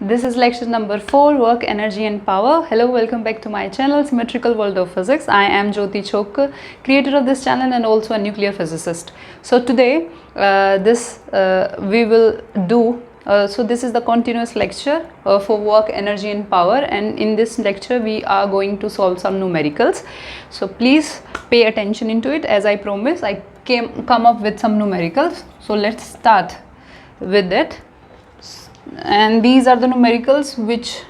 This is lecture number 4, Work, Energy and Power. Hello, welcome back to my channel, Symmetrical World of Physics. I am Jyoti Chhokkar, creator of this channel and also a nuclear physicist. So today, we will do, this is the continuous lecture for Work, Energy and Power, and in this lecture we are going to solve some numericals. So please pay attention into it. As I promised, I come up with some numericals. So let's start with it. And these are the numericals which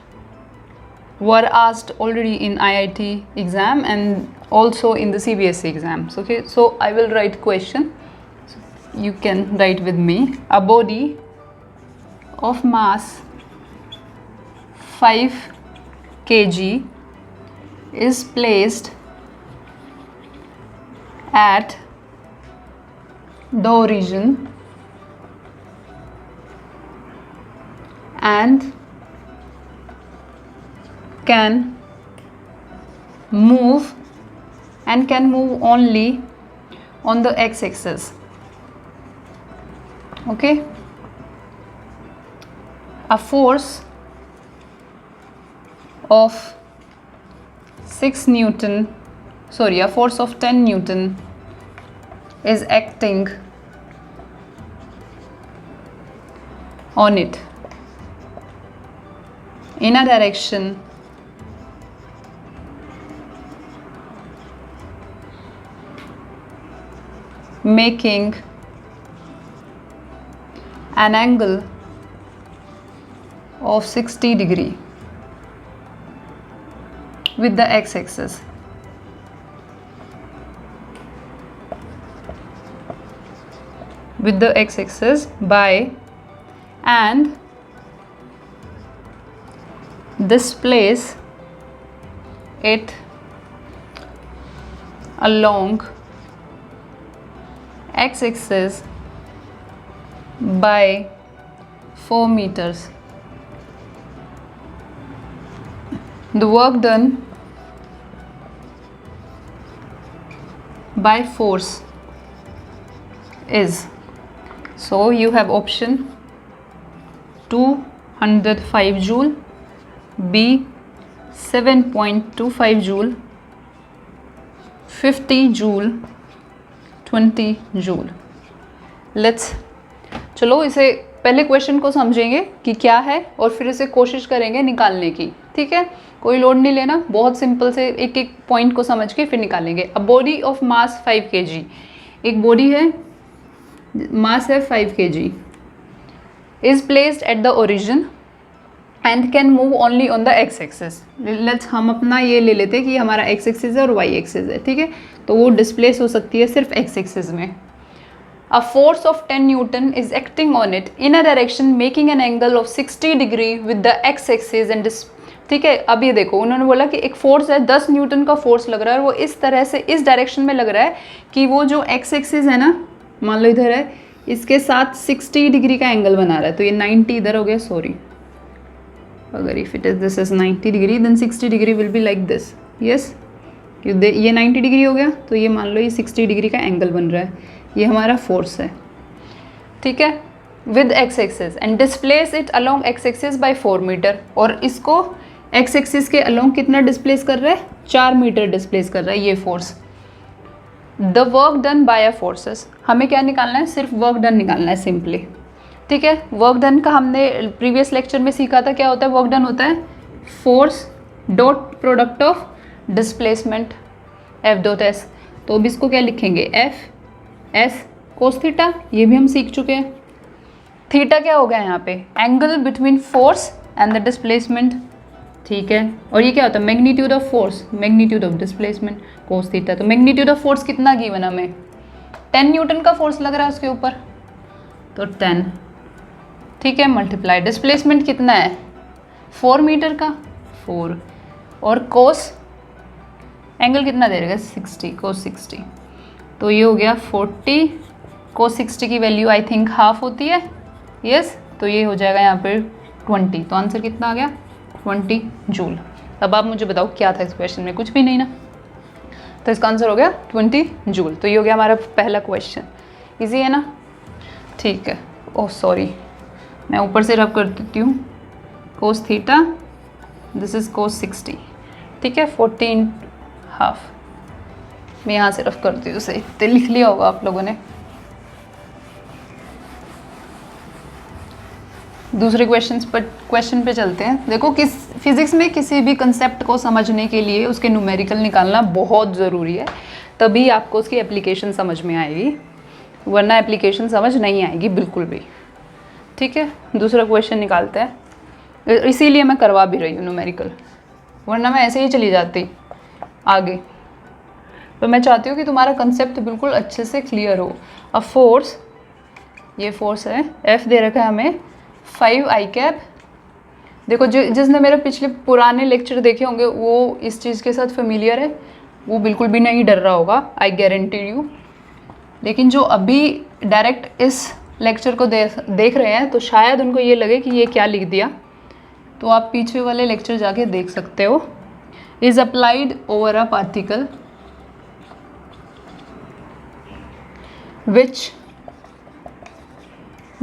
were asked already in IIT exam and also in the CBSE exams. Okay, so I will write question, so you can write with me. A body of mass 5 kg is placed at the origin and can move only on the x-axis. Okay, a force of 10 Newton is acting on it in a direction making an angle of 60 degree with the x-axis. By and displace it along x-axis by 4 meters. The work done by force is, so you have option 205 joule, B 7.25 joule, 50 joule, 20 joule. Let's, चलो इसे पहले question को समझेंगे कि क्या है और फिर इसे कोशिश करेंगे निकालने की. ठीक है, कोई लोड नहीं लेना, बहुत सिंपल से एक एक पॉइंट को समझ के फिर निकालेंगे. A body of mass 5 kg, एक बॉडी है, मास है 5 kg, is placed at the origin and can move only on the x axis. Let's, हम अपना ये ले लेते हैं कि हमारा एक्स एक्सिस है और वाई एक्सिस है. ठीक है, तो वो डिस्प्लेस हो सकती है सिर्फ एक्स एक्सिस में. अ force of 10 Newton is acting on it in a direction making an angle of 60 degree with the x axis and. ठीक है, अब ये देखो, उन्होंने बोला कि एक फोर्स है, 10 न्यूटन का फोर्स लग रहा है और वो इस तरह से इस डायरेक्शन में लग रहा है कि वो जो एक्स एक्सिस है ना, मान लो इधर है, इसके साथ 60 डिग्री का एंगल बना रहा है. तो ये 90 इधर हो गया, सॉरी, अगर if it is this is 90 degree then 60 degree will be like this. Yes, ये 90 डिग्री हो गया, तो ये मान लो ये 60 डिग्री का एंगल बन रहा है. ये हमारा फोर्स है. ठीक है, with x axis and displace it along x axis by 4 metre. और इसको एक्स एक्सिस के अलोंग कितना डिस्प्लेस कर रहा है? 4 मीटर डिस्प्लेस कर रहा है ये force. The work done bye a forces, हमें क्या निकालना है? सिर्फ वर्क डन निकालना है सिंपली. ठीक है, वर्क डन का हमने प्रीवियस लेक्चर में सीखा था. क्या होता है वर्क डन? होता है force dot product of displacement F dot S. तो अब इसको क्या लिखेंगे? F S cos theta. ये भी हम सीख चुके हैं. थीटा क्या हो गया यहाँ पे? Angle between force and the displacement. ठीक है, और ये क्या होता है? Magnitude of force, magnitude of displacement, cos theta. तो मैग्नीट्यूड ऑफ फोर्स कितना गिवन हमें? 10 न्यूटन का फोर्स लग रहा है उसके ऊपर, तो 10. ठीक है, मल्टीप्लाई डिस्प्लेसमेंट कितना है? 4 मीटर का, 4, और कोस एंगल कितना दे रहेगा? 60, कोस 60. तो ये हो गया 40. कोस 60 की वैल्यू आई थिंक हाफ होती है. यस, तो ये हो जाएगा यहाँ पर 20. तो आंसर कितना आ गया? 20 जूल. अब आप मुझे बताओ क्या था इस क्वेश्चन में? कुछ भी नहीं ना. तो इसका आंसर हो गया 20 जूल. तो ये हो गया हमारा पहला क्वेश्चन. इजी है ना? ठीक है. ओह सॉरी, मैं ऊपर से रब कर देती हूँ. कोस थीटा, दिस इज कोस 60, ठीक है, 14.5। मैं यहाँ से रफ करती हूँ, उसे इतने लिख लिया होगा आप लोगों ने। दूसरे क्वेश्चन पे चलते हैं। देखो, फिजिक्स में किसी भी कंसेप्ट को समझने के लिए उसके न्यूमेरिकल निकालना बहुत ज़रूरी है, तभी आपको उसकी एप्लीकेशन समझ में आएगी, वरना एप्लीकेशन समझ नहीं आएगी बिल्कुल भी। ठीक है, दूसरा क्वेश्चन निकालते हैं, इसीलिए मैं करवा भी रही हूँ न्यूमेरिकल, वरना मैं ऐसे ही चली जाती आगे। तो मैं चाहती हूँ कि तुम्हारा कंसेप्ट बिल्कुल अच्छे से क्लियर हो। अब फोर्स, ये फोर्स है, F दे रखा है हमें 5I कैप। देखो, जिसने मेरे पिछले पुराने लेक्चर देखे होंगे वो इस चीज़ के साथ फेमिलियर है, वो बिल्कुल भी नहीं डर रहा होगा, आई गारंटी यू। लेकिन जो अभी डायरेक्ट इस लेक्चर को देख रहे हैं, तो शायद उनको ये लगे कि ये क्या लिख दिया, तो आप पीछे वाले लेक्चर जाके देख सकते हो। Is applied over a particle which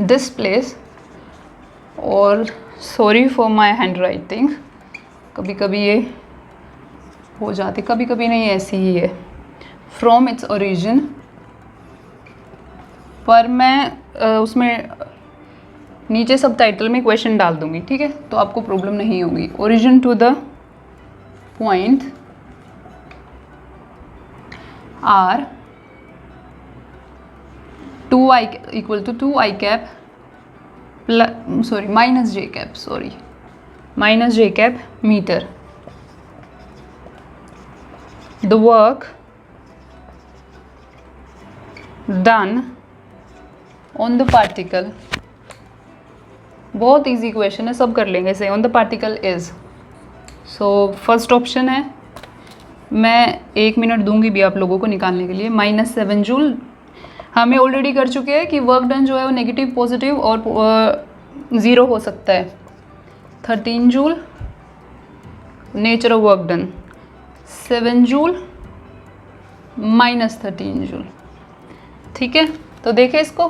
displays, और sorry for my hand writing, कभी कभी ये हो जाती, कभी कभी नहीं, ऐसी ही है, फ्रॉम इट्स ओरिजिन। पर मैं उसमें नीचे सब टाइटल में क्वेश्चन डाल दूंगी, ठीक है, तो आपको प्रॉब्लम नहीं होगी। Origin to the point r 2I equal to 2I cap minus J cap, minus J cap meter. The work done on the particle, बहुत इजी क्वेश्चन है, सब कर लेंगे इसे। On the particle is, so first option है, मैं 1 minute दूंगी भी आप लोगों को निकालने के लिए। -7 जूल हमें ऑलरेडी कर चुके हैं कि वर्क डन जो है वो नेगेटिव, पॉजिटिव और 0 हो सकता है। 13 joule nature of work done, 7 joule -13 joule. ठीक है, तो देखें इसको।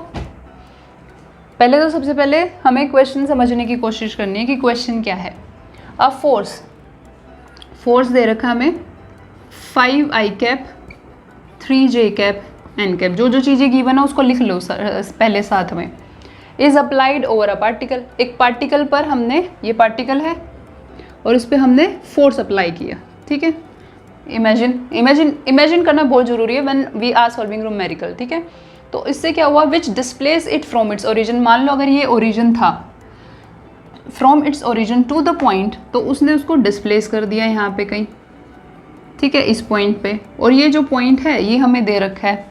पहले तो सबसे पहले हमें क्वेश्चन समझने की कोशिश करनी है कि क्वेश्चन क्या है। अब फोर्स दे रखा हमें 5I cap 3J cap N cap, जो चीज़ें गिवन है उसको लिख लो पहले साथ में। Is applied over a particle, एक पार्टिकल पर हमने, ये पार्टिकल है और इस पर हमने फोर्स अप्लाई किया। ठीक है, इमेजिन करना बहुत ज़रूरी है when we are solving numerical. ठीक है, तो इससे क्या हुआ, which displace it from its origin. मान लो अगर ये ओरिजिन था, from its origin to the point, तो उसने उसको डिस्प्लेस कर दिया यहाँ पे कहीं, ठीक है, इस पॉइंट पे। और ये जो पॉइंट है ये हमें दे रखा है,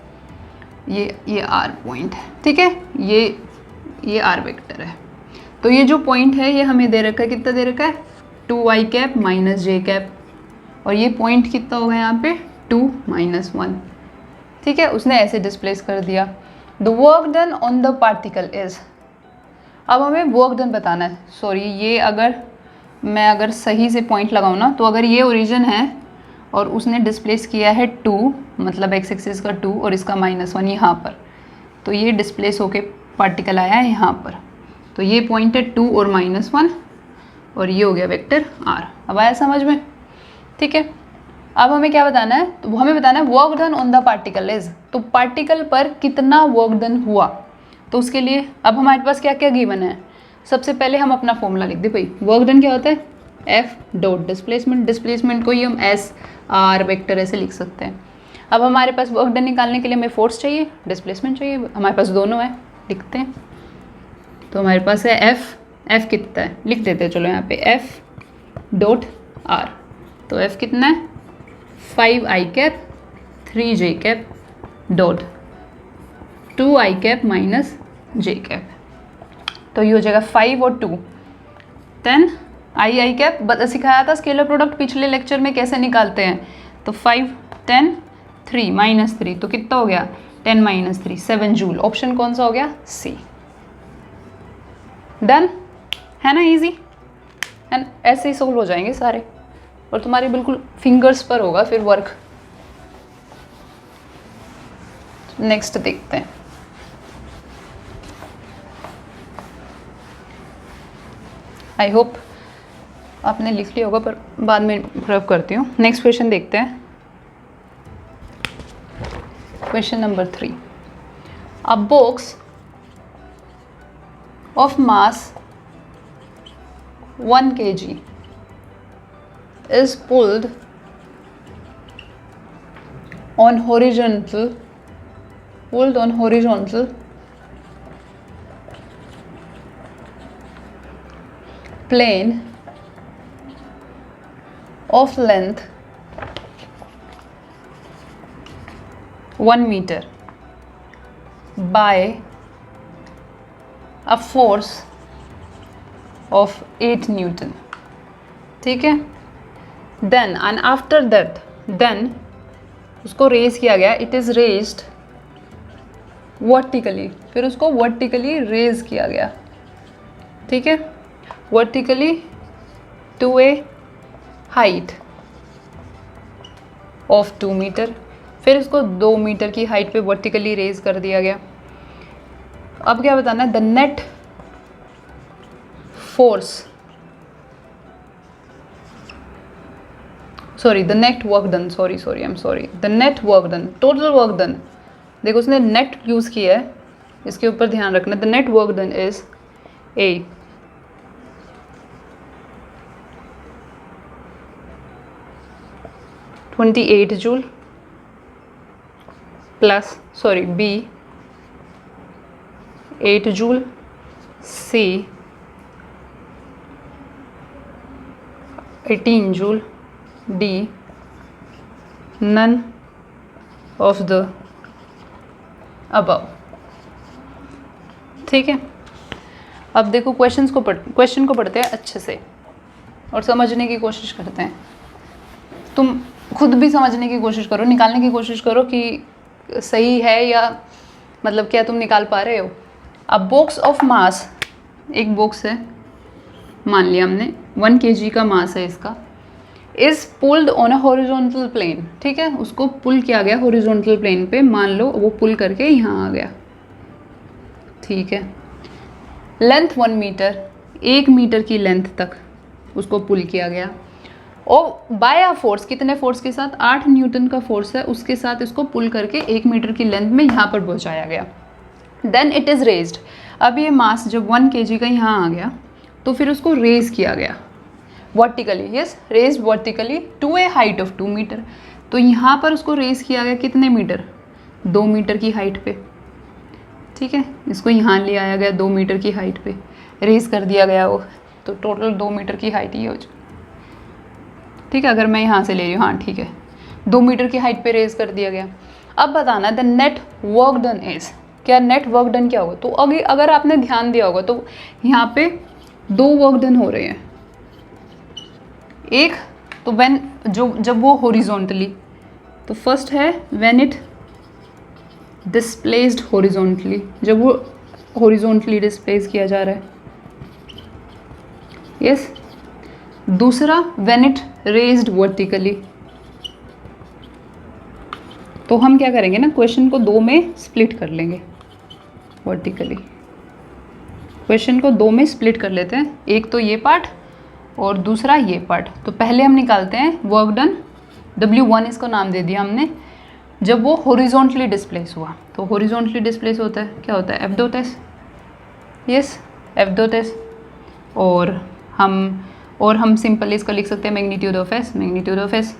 ये आर पॉइंट है, ठीक है, ये आर वेक्टर है। तो ये जो पॉइंट है ये हमें दे रखा है, कितना दे रखा है, 2I cap minus J cap, और ये पॉइंट कितना होगा यहाँ पे 2 - 1। ठीक है, उसने ऐसे डिस्प्लेस कर दिया। The work done on the particle is, अब हमें वर्क डन बताना है। सॉरी, ये अगर सही से पॉइंट लगाऊँ ना, तो अगर ये ओरिजिन है और उसने डिस्प्लेस किया है 2, मतलब x एक्सिस का 2 और इसका -1 यहाँ पर, तो ये डिस्प्लेस होके पार्टिकल आया है यहाँ पर। तो ये पॉइंट है 2 और -1, और ये हो गया वेक्टर r। अब आया समझ में? ठीक है, अब हमें क्या बताना है, तो हमें बताना है work done on the particle is, तो पार्टिकल पर कितना वर्क डन हुआ। तो उसके लिए अब हमारे पास क्या क्या गिवन है। सबसे पहले हम अपना फॉर्मूला लिख दे भाई। वर्क डन क्या होता है, F डॉट डिस्प्लेसमेंट को ही हम S R वेक्टर ऐसे लिख सकते हैं। अब हमारे पास वर्क डन निकालने के लिए हमें फोर्स चाहिए, डिस्प्लेसमेंट चाहिए, हमारे पास दोनों है, लिखते हैं। तो हमारे पास है F कितना है, लिख देते हैं, चलो यहाँ पे F डॉट R। तो F कितना है, 5I cap 3J cap dot 2I cap minus J cap. तो ये हो जाएगा 5 और 2 10 I कैप। सिखाया था स्केलर प्रोडक्ट पिछले लेक्चर में कैसे निकालते हैं। तो 5 10 3 -3, तो कितना हो गया 10 - 3 7 जूल। ऑप्शन कौन सा हो गया, C। डन है ना, इजी एंड ऐसे ही सोल्व हो जाएंगे सारे, और तुम्हारी बिल्कुल फिंगर्स पर होगा फिर वर्क। नेक्स्ट देखते हैं। आई होप आपने लिख लिया होगा पर बाद में रब करती हूँ। नेक्स्ट क्वेश्चन देखते हैं। Question number 3, a box of mass 1 kg is pulled on horizontal plane of length 1 meter by a force of 8 Newton, ठीक है। Then and after that, then उसको रेज किया गया, इट इज़ रेज्ड वर्टिकली, फिर उसको vertically raise किया गया, ठीक है, vertically to a height of 2 metre, फिर उसको 2 मीटर की हाइट पे वर्टिकली रेज कर दिया गया। अब क्या बताना है, the net force, sorry the net work done, sorry I am sorry, the net work done, total work done, देखो उसने नेट यूज़ किया है, इसके ऊपर ध्यान रखना। The net work done is a 28 joule plus b 8 joule, c 18 joule, d none of the above, ठीक है। अब देखो क्वेश्चन को पढ़ते हैं अच्छे से और समझने की कोशिश करते हैं। तुम खुद भी समझने की कोशिश करो, निकालने की कोशिश करो कि सही है या मतलब क्या तुम निकाल पा रहे हो। अब बॉक्स ऑफ मास, एक बॉक्स है मान लिया हमने, 1 kg का मास है इसका, is pulled on a horizontal plane, ठीक है, उसको पुल किया गया हॉरिजॉन्टल प्लेन पे, मान लो वो पुल करके यहाँ आ गया, ठीक है। लेंथ 1 मीटर, 1 मीटर की लेंथ तक उसको पुल किया गया, और बाय अ फोर्स, कितने फोर्स के साथ, 8 न्यूटन का फोर्स है, उसके साथ इसको पुल करके 1 मीटर की लेंथ में यहाँ पर पहुँचाया गया। देन इट इज़ रेज्ड, अब ये मास जब 1 kg का यहाँ आ गया तो फिर उसको रेज किया गया vertically, yes raise vertically to a height of 2 metre, तो यहाँ पर उसको रेज किया गया कितने मीटर, 2 मीटर की हाइट पे, ठीक है, इसको यहाँ ले आया गया 2 मीटर की हाइट पे, रेज कर दिया गया वो, तो टोटल 2 मीटर की हाइट ही हो जाए, ठीक है। अगर मैं यहाँ से ले रही हूँ, हाँ ठीक है, 2 मीटर की हाइट पे रेज कर दिया गया। अब बताना the net work done is, क्या नेट वर्क डन क्या होगा, तो अगर आपने ध्यान दिया होगा तो यहाँ पे 2 वर्क डन हो रहे हैं। एक तो व्हेन जब वो हॉरिजॉन्टली, तो फर्स्ट है व्हेन इट डिस्प्लेस्ड हॉरिजॉन्टली, जब वो हॉरिजॉन्टली डिस्प्लेस किया जा रहा है, यस। दूसरा व्हेन इट रेज्ड वर्टिकली, तो हम क्या करेंगे ना, क्वेश्चन को 2 में स्प्लिट कर लेंगे वर्टिकली, क्वेश्चन को 2 में स्प्लिट कर लेते हैं, एक तो ये पार्ट और दूसरा ये पार्ट। तो पहले हम निकालते हैं वर्क डन, W1 इसको नाम दे दिया हमने, जब वो हॉरिजॉन्टली डिस्प्लेस हुआ, तो हॉरिजॉन्टली डिस्प्लेस होता है, क्या होता है, F.S, यस F.S, और हम सिंपली इसको लिख सकते हैं मैग्नीट्यूड ऑफ S।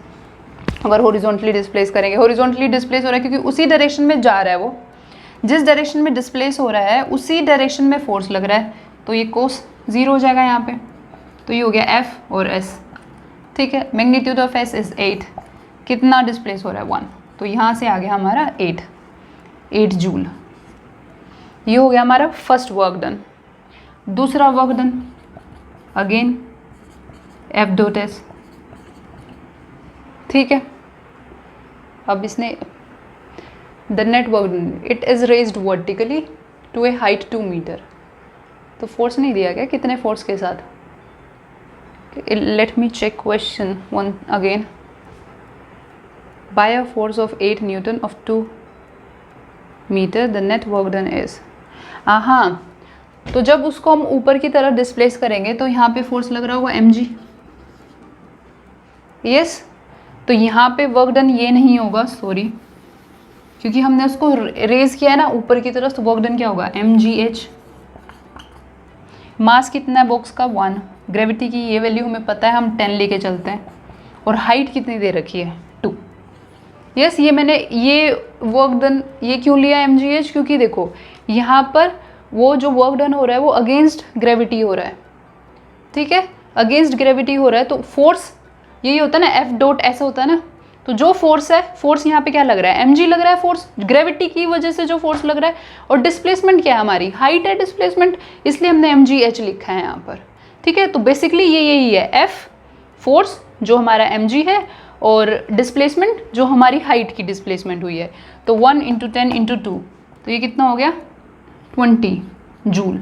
अगर हॉरिजॉन्टली डिस्प्लेस करेंगे, हॉरिजॉन्टली डिस्प्लेस हो रहा है क्योंकि उसी डायरेक्शन में जा रहा है वो, जिस डायरेक्शन में डिस्प्लेस हो रहा है उसी डायरेक्शन में फोर्स लग रहा है, तो ये कोस 0 हो जाएगा यहाँ पे, तो ये हो गया F और S, ठीक है। मैग्नीट्यूड ऑफ S इज 8, कितना डिस्प्लेस हो रहा है 1, तो यहाँ से आ गया हमारा 8 जूल, ये हो गया हमारा फर्स्ट वर्क डन। दूसरा वर्क डन अगेन F.S, ठीक है। अब इसने the net work done, it is raised vertically to a height 2 metre, तो फोर्स नहीं दिया गया, कितने फोर्स के साथ, let me check question one again, by a force of 8 newton of 2 metre the net work done is, हाँ, तो जब उसको हम ऊपर की तरफ डिस्प्लेस करेंगे तो यहाँ पे फोर्स लग रहा होगा mg, यस, तो यहाँ पे वर्क डन ये नहीं होगा, सॉरी, क्योंकि हमने उसको रेज किया है ना ऊपर की तरफ, तो वर्क डन क्या होगा mgh। मास कितना है बॉक्स का 1, ग्रेविटी की ये वैल्यू हमें पता है, हम 10 लेके चलते हैं, और हाइट कितनी दे रखी है 2। यस, ये मैंने ये वर्क डन ये क्यों लिया mgh, क्योंकि देखो यहाँ पर वो जो वर्क डन हो रहा है वो अगेंस्ट ग्रेविटी हो रहा है, ठीक है, अगेंस्ट ग्रेविटी हो रहा है, तो फोर्स यही होता है ना, एफ डॉट ऐसा होता है ना, तो जो फोर्स है, फोर्स यहाँ पे क्या लग रहा है mg लग रहा है, फोर्स ग्रेविटी की वजह से जो फोर्स लग रहा है, और डिस्प्लेसमेंट क्या है हमारी, हाइट है डिस्प्लेसमेंट, इसलिए हमने mgh लिखा है यहाँ पर, ठीक है। तो बेसिकली ये यही है, f फोर्स जो हमारा mg है, और डिस्प्लेसमेंट जो हमारी हाइट की डिस्प्लेसमेंट हुई है, तो 1 × 10 × 2, तो ये कितना हो गया 20 जूल।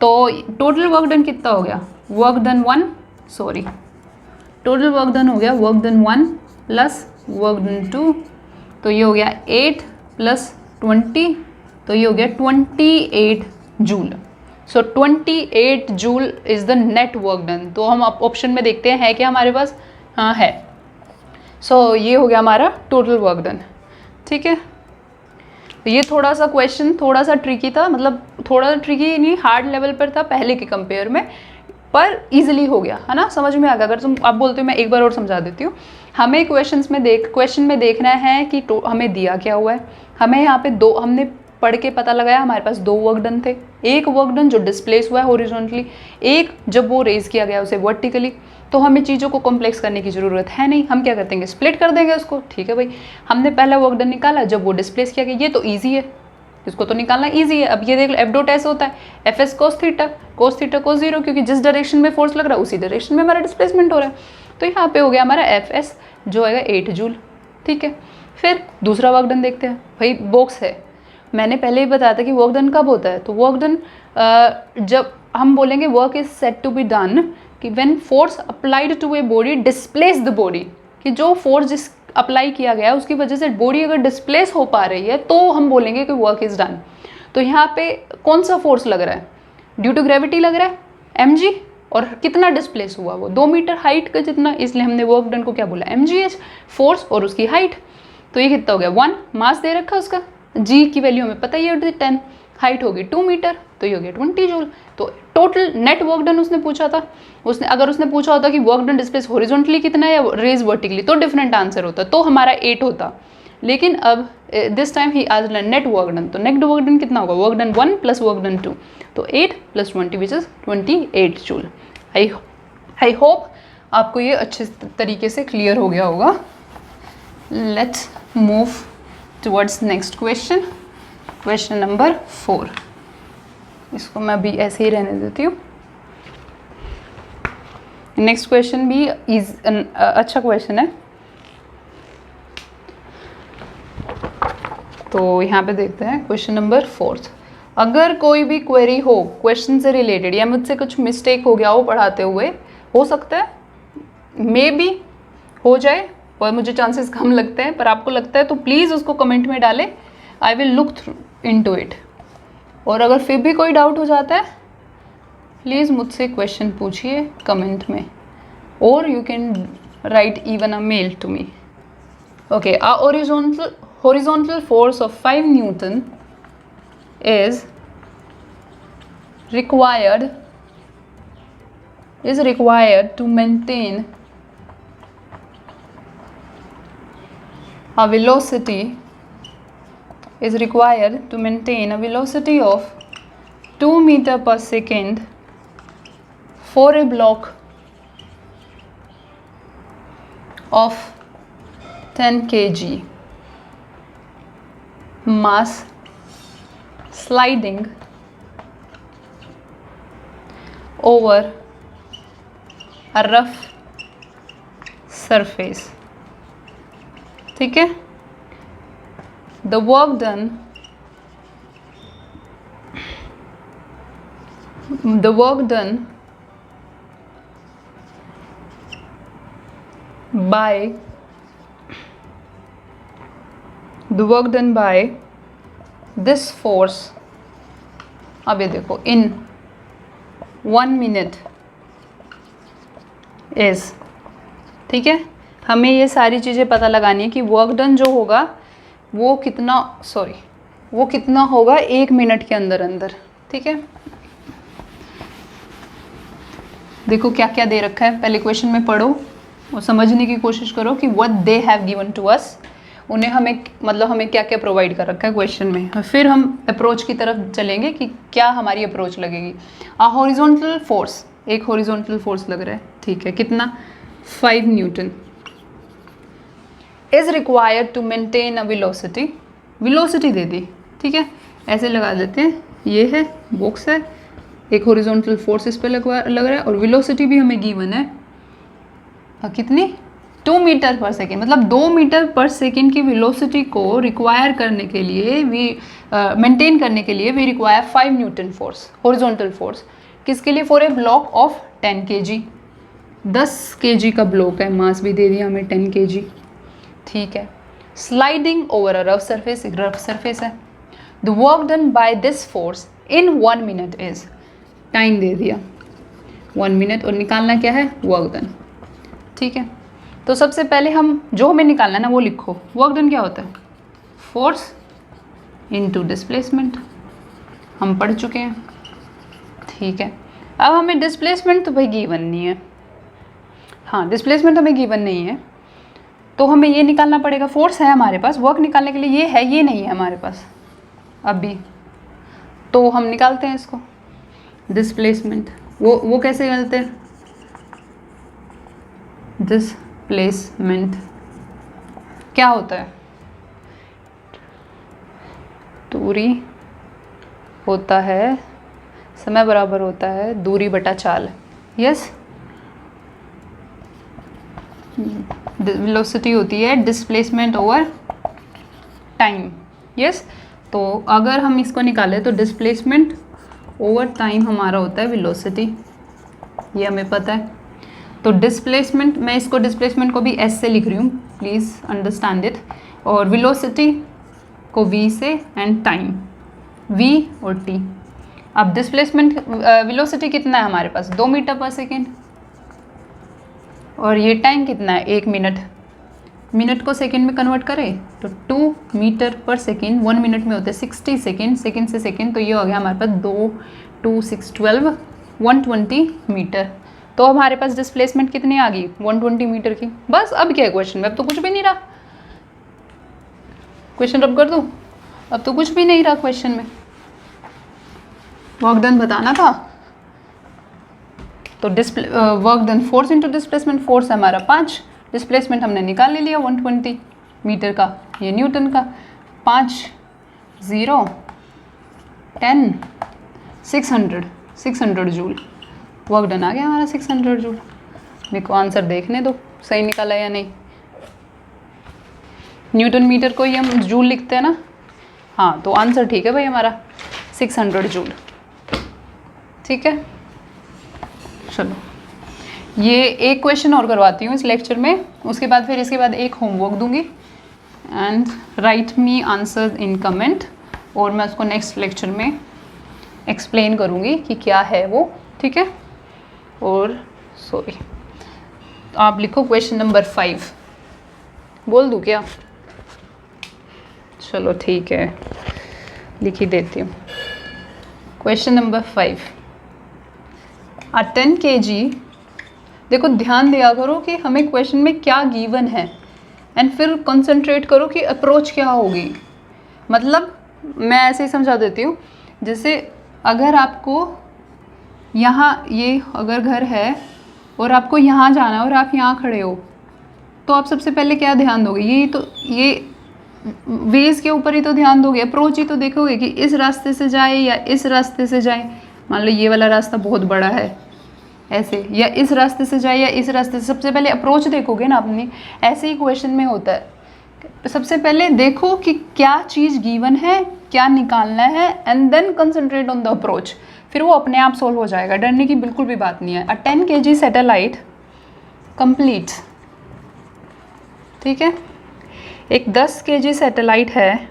तो टोटल वर्क डन कितना हो गया, work done 1, sorry, total work done हो गया work done 1 plus work done 2, तो ये हो गया 8 + 20, तो ये हो गया 28 joule. So 28 joule is the net work done. तो हम ऑप्शन में देखते हैं है क्या हमारे पास, हाँ है। सो ये हो गया हमारा टोटल वर्क डन, ठीक है। ये थोड़ा सा क्वेश्चन थोड़ा सा ट्रिकी था, मतलब थोड़ा सा ट्रिकी नहीं, हार्ड लेवल पर था पहले के कंपेयर में, पर इजीली हो गया, है ना, समझ में आ गया। अगर तुम आप बोलते हो मैं एक बार और समझा देती हूँ। हमें क्वेश्चन में देखना है कि हमें दिया क्या हुआ है। हमें यहाँ पे दो, हमने पढ़ के पता लगाया हमारे पास 2 वर्क डन थे, एक वर्क डन जो डिस्प्लेस हुआ है हॉरिजॉन्टली, एक जब वो रेज किया गया उसे वर्टिकली। तो हमें चीज़ों को कॉम्प्लेक्स करने की ज़रूरत है नहीं, हम क्या करते हैं स्प्लिट कर देंगे उसको, ठीक है भाई। हमने पहला वर्क डन निकाला जब वो डिस्प्लेस किया गया, ये तो ईजी है, इसको तो निकालना ईजी है। अब ये देख लो एफ डॉट ऐसे होता है, F S cos theta cos 0, क्योंकि जिस डायरेक्शन में फोर्स लग रहा है उसी डायरेक्शन में हमारा डिस्प्लेसमेंट हो रहा है। तो यहाँ पे हो गया हमारा एफ एस जो आएगा 8 जूल, ठीक है। फिर दूसरा वर्क डन देखते हैं भाई, बॉक्स है, मैंने पहले ही बताया था कि वर्क डन कब होता है, तो वर्क डन जब हम बोलेंगे work is set to be done कि when force applied to a body displace the body, कि जो फोर्स जिस अप्लाई किया गया है उसकी वजह से बॉडी अगर डिस्प्लेस हो पा रही है तो हम बोलेंगे कि वर्क इज डन। तो यहाँ पे कौन सा फोर्स लग रहा है, ड्यू टू ग्रेविटी लग रहा है mg, और कितना डिस्प्लेस हुआ वो 2 मीटर हाइट का जितना, इसलिए हमने वर्क डन को क्या बोला mgh, फोर्स और उसकी हाइट। तो ये कितना हो गया 1, मास दे रखा उसका, g की वैल्यू हमें पता ही है 10, हाइट होगी 2 मीटर, तो ये हो गया 20 जूल। तो टोटल नेट वर्क डन उसने पूछा था, अगर उसने पूछा होता कि वर्क डन डिस्प्लेस हॉरिजॉन्टली कितना है या रेज वर्टिकली, तो डिफरेंट आंसर होता, तो हमारा 8 होता। लेकिन अब दिस टाइम ही आज नेट वर्क डन, तो नेट वर्क डन कितना होगा, वर्क डन 1 + वर्क डन 2, तो 8 + 20 which is 28 joule. I hope आपको ये अच्छे तरीके से क्लियर हो गया होगा। Let's move towards next question, question number 4। इसको मैं अभी ऐसे ही रहने देती हूँ। नेक्स्ट क्वेश्चन भी अच्छा क्वेश्चन है, तो यहाँ पे देखते हैं क्वेश्चन नंबर 4। अगर कोई भी क्वेरी हो क्वेश्चन से रिलेटेड या मुझसे कुछ मिस्टेक हो गया हो पढ़ाते हुए, हो सकता है मे बी हो जाए, पर मुझे चांसेस कम लगते हैं, पर आपको लगता है तो प्लीज़ उसको कमेंट में डालें, I will look into it. और अगर फिर भी कोई डाउट हो जाता है प्लीज़ मुझसे क्वेश्चन पूछिए कमेंट में, और you can write even a mail to me. Okay, a horizontal force of 5 Newton is required to maintain a velocity of 2 meter per second for a block of 10 kg mass sliding over a rough surface, ठीक है। The work done by this force, अब ये देखो, in 1 minute is, ठीक है, हमें ये सारी चीज़ें पता लगानी है कि वर्क डन जो होगा वो कितना होगा 1 मिनट के अंदर अंदर। ठीक है, देखो क्या क्या दे रखा है, पहले क्वेश्चन में पढ़ो और समझने की कोशिश करो कि what they have given to us, उन्हें हमें क्या क्या प्रोवाइड कर रखा है क्वेश्चन में। और फिर हम अप्रोच की तरफ चलेंगे कि क्या हमारी अप्रोच लगेगी। हॉरिजॉन्टल फोर्स, एक हॉरिजॉन्टल फोर्स लग रहा है, ठीक है, कितना 5 newton is required to maintain a velocity दे दी। ठीक है, ऐसे लगा देते हैं, ये है बॉक्स है, एक हॉरिजॉन्टल फोर्स इस पे लग रहा है और वेलोसिटी भी हमें गिवन है कितनी 2 मीटर पर सेकेंड, मतलब 2 मीटर पर सेकेंड की वेलोसिटी को रिक्वायर करने के लिए मेंटेन करने के लिए we require 5 newton force, horizontal force. किसके लिए? For a block of 10 kg, 10 kg का ब्लॉक है, मास भी दे दिया हमें 10 kg। ठीक है, sliding over a rough surface है। The work done by this force in 1 minute is, time दे दिया 1 मिनट और निकालना क्या है? Work done. ठीक है, तो सबसे पहले हम जो हमें निकालना है ना वो लिखो। वर्क डन क्या होता है? फोर्स इनटू डिस्प्लेसमेंट, हम पढ़ चुके हैं। ठीक है, अब हमें डिस्प्लेसमेंट तो भाई गिवन नहीं है, हाँ डिस्प्लेसमेंट हमें गिवन नहीं है, तो हमें ये निकालना पड़ेगा। फोर्स है हमारे पास, वर्क निकालने के लिए ये है, ये नहीं है हमारे पास अभी, तो हम निकालते हैं इसको। डिस्प्लेसमेंट वो कैसे करते हैं? डिस्प्लेसमेंट क्या होता है? दूरी होता है, समय बराबर होता है दूरी बटा चाल। यस, वेलोसिटी होती है डिस्प्लेसमेंट ओवर टाइम। यस, तो अगर हम इसको निकालें तो डिस्प्लेसमेंट ओवर टाइम हमारा होता है वेलोसिटी, ये हमें पता है। तो डिस्प्लेसमेंट, मैं इसको डिस्प्लेसमेंट को भी एस से लिख रही हूँ, प्लीज़ अंडरस्टैंड इट, और वेलोसिटी को वी से एंड टाइम वी और टी। अब डिस्प्लेसमेंट वेलोसिटी कितना है हमारे पास? 2 मीटर पर सेकेंड, और ये टाइम कितना है? 1 मिनट। मिनट को सेकेंड में कन्वर्ट करें तो 2 मीटर पर सेकेंड, 1 मिनट में होते हैं 60 सेकेंड, सेकेंड से सेकेंड, तो ये हो गया हमारे पास 2 2 6 12 120 मीटर। तो हमारे पास डिस्प्लेसमेंट कितनी आ गई? 120 मीटर की। बस अब क्या है क्वेश्चन में? अब तो कुछ भी नहीं रहा, क्वेश्चन रब कर दूँ? अब तो कुछ भी नहीं रहा क्वेश्चन में, वर्क डन बताना था। तो work done force into displacement, force है हमारा 5, डिस्प्लेसमेंट हमने निकाल ले लिया 120 मीटर का, ये न्यूटन का। 5 0 10 600 जूल, वर्क डन आ गया हमारा 600 जूल। मेरे को आंसर देखने दो सही निकाला या नहीं। न्यूटन मीटर को ही हम जूल लिखते हैं ना, हाँ तो आंसर ठीक है भाई हमारा 600 जूल। ठीक है, चलो ये एक क्वेश्चन और करवाती हूँ इस लेक्चर में, उसके बाद फिर इसके बाद एक होमवर्क दूंगी and right me answer in comment, और मैं उसको नेक्स्ट लेक्चर में एक्सप्लेन करूँगी कि क्या है वो। ठीक है, और सॉरी आप लिखो क्वेश्चन नंबर 5, बोल दूँ क्या? चलो ठीक है, लिख ही देती हूँ। क्वेश्चन नंबर 5, 10 kg, देखो ध्यान दिया करो कि हमें क्वेश्चन में क्या गिवन है एंड फिर कंसंट्रेट करो कि अप्रोच क्या होगी। मतलब मैं ऐसे ही समझा देती हूँ, जैसे अगर आपको यहाँ ये अगर घर है और आपको यहाँ जाना है और आप यहाँ खड़े हो, तो आप सबसे पहले क्या ध्यान दोगे? ये वेज के ऊपर ही तो ध्यान दोगे, अप्रोच ही तो देखोगे कि इस रास्ते से जाए या इस रास्ते से जाए। मान लो ये वाला रास्ता बहुत बड़ा है ऐसे, या इस रास्ते से जाए या इस रास्ते से, सबसे पहले अप्रोच देखोगे ना अपनी। ऐसे ही क्वेश्चन में होता है, सबसे पहले देखो कि क्या चीज़ गिवन है, क्या निकालना है, and then concentrate on the approach, फिर वो अपने आप सोल्व हो जाएगा, डरने की बिल्कुल भी बात नहीं है। 10 kg सैटेलाइट कंप्लीट, ठीक है, एक 10 kg सैटेलाइट है,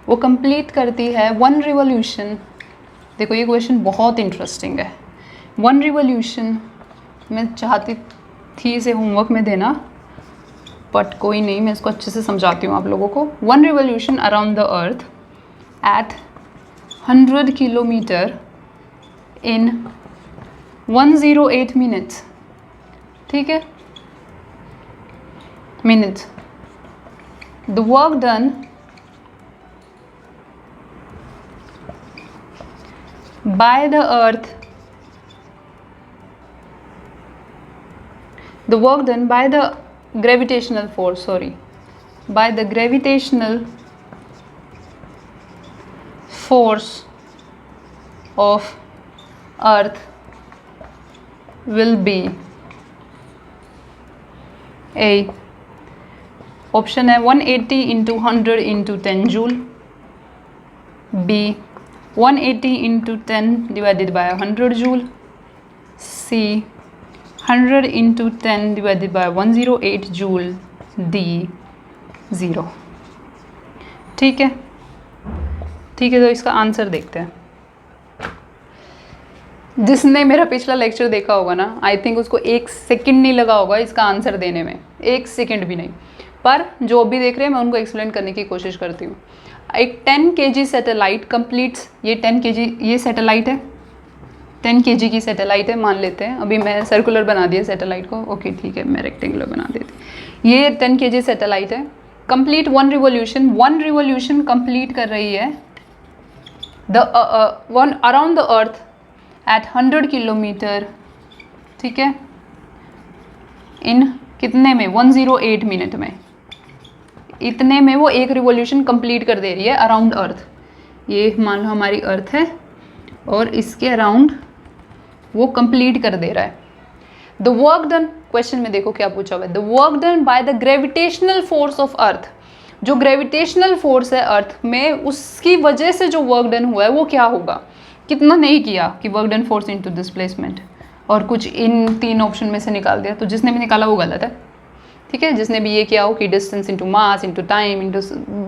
वो कंप्लीट करती है 1 रिवोल्यूशन। देखो ये क्वेश्चन बहुत इंटरेस्टिंग है। 1 रिवोल्यूशन मैं चाहती थी इसे होमवर्क में देना, बट कोई नहीं, मैं इसको अच्छे से समझाती हूँ आप लोगों को। 1 revolution around the earth at 100 kilometre in 108 minutes, ठीक है, minutes. The work done by the earth, the work done by the gravitational force, by the gravitational force of earth will be a, option है 180 into 100 into 10 joule, B 180 into 10 divided by 100 joule, C 100 into 10 divided by 108 joule, D 0। ठीक है, ठीक है, तो इसका answer देखते हैं। जिसने मेरा पिछला लेक्चर देखा होगा ना, आई थिंक उसको 1 सेकंड नहीं लगा होगा इसका आंसर देने में, 1 सेकंड भी नहीं। पर जो भी देख रहे हैं मैं उनको एक्सप्लेन करने की कोशिश करती हूँ। एक 10 kg सैटेलाइट कंप्लीट्स, ये 10 kg ये सैटेलाइट है, 10 kg की सैटेलाइट है मान लेते हैं। अभी मैं सर्कुलर बना दिया सैटेलाइट को, ओके ठीक है, मैं रेक्टेंगुलर बना देती। ये 10 kg सैटेलाइट है, कंप्लीट 1 रिवोल्यूशन कंप्लीट कर रही है around the earth at 100 kilometre, ठीक है, इन कितने में, 108 मिनट में, इतने में वो 1 रिवोल्यूशन कंप्लीट कर दे रही है अराउंड अर्थ। ये मान लो हमारी अर्थ है और इसके अराउंड वो कंप्लीट कर दे रहा है। द वर्क डन, क्वेश्चन में देखो क्या पूछा हुआ है, the work done by the gravitational force of earth. जो ग्रेविटेशनल फोर्स है अर्थ में, उसकी वजह से जो वर्क डन हुआ है वो क्या होगा। कितना नहीं किया कि work done force into displacement, और कुछ इन 3 ऑप्शन में से निकाल दिया, तो जिसने भी निकाला वो गलत है, ठीक है। जिसने भी ये किया हो कि distance into mass into time into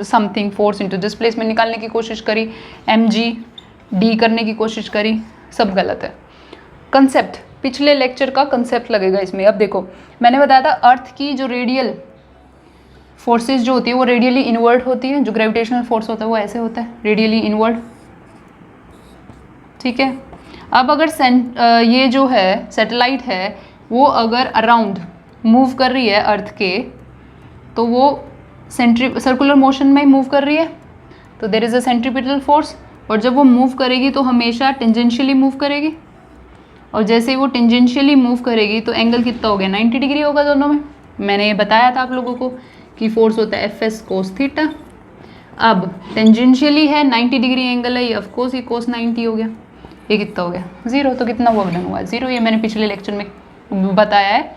something, force into displacement निकालने की कोशिश करी, mg/d करने की कोशिश करी, सब गलत है। कंसेप्ट, पिछले लेक्चर का कंसेप्ट लगेगा इसमें। अब देखो मैंने बताया था अर्थ की जो रेडियल फोर्सेस जो होती है वो रेडियली इनवर्ड होती है, जो ग्रेविटेशनल फोर्स होता है वो ऐसे होता है, रेडियली इनवर्ड, ठीक है। अब अगर ये जो है सैटेलाइट है वो अगर अराउंड मूव कर रही है अर्थ के, तो वो सर्कुलर मोशन में मूव कर रही है, तो there is a centripetal force, और जब वो मूव करेगी तो हमेशा टेंजेंशियली मूव करेगी, और जैसे ही वो टेंजेंशियली मूव करेगी तो एंगल कितना हो गया, 90 डिग्री होगा दोनों में। मैंने ये बताया था आप लोगों को कि फोर्स होता है Fs cos थीटा। अब टेंजेंशियली है, 90 डिग्री एंगल है, ये ऑफकोर्स ये cos 90 हो गया, ये कितना हो गया 0। तो कितना वर्क डन हुआ है 0, ये मैंने पिछले लेक्चर में बताया है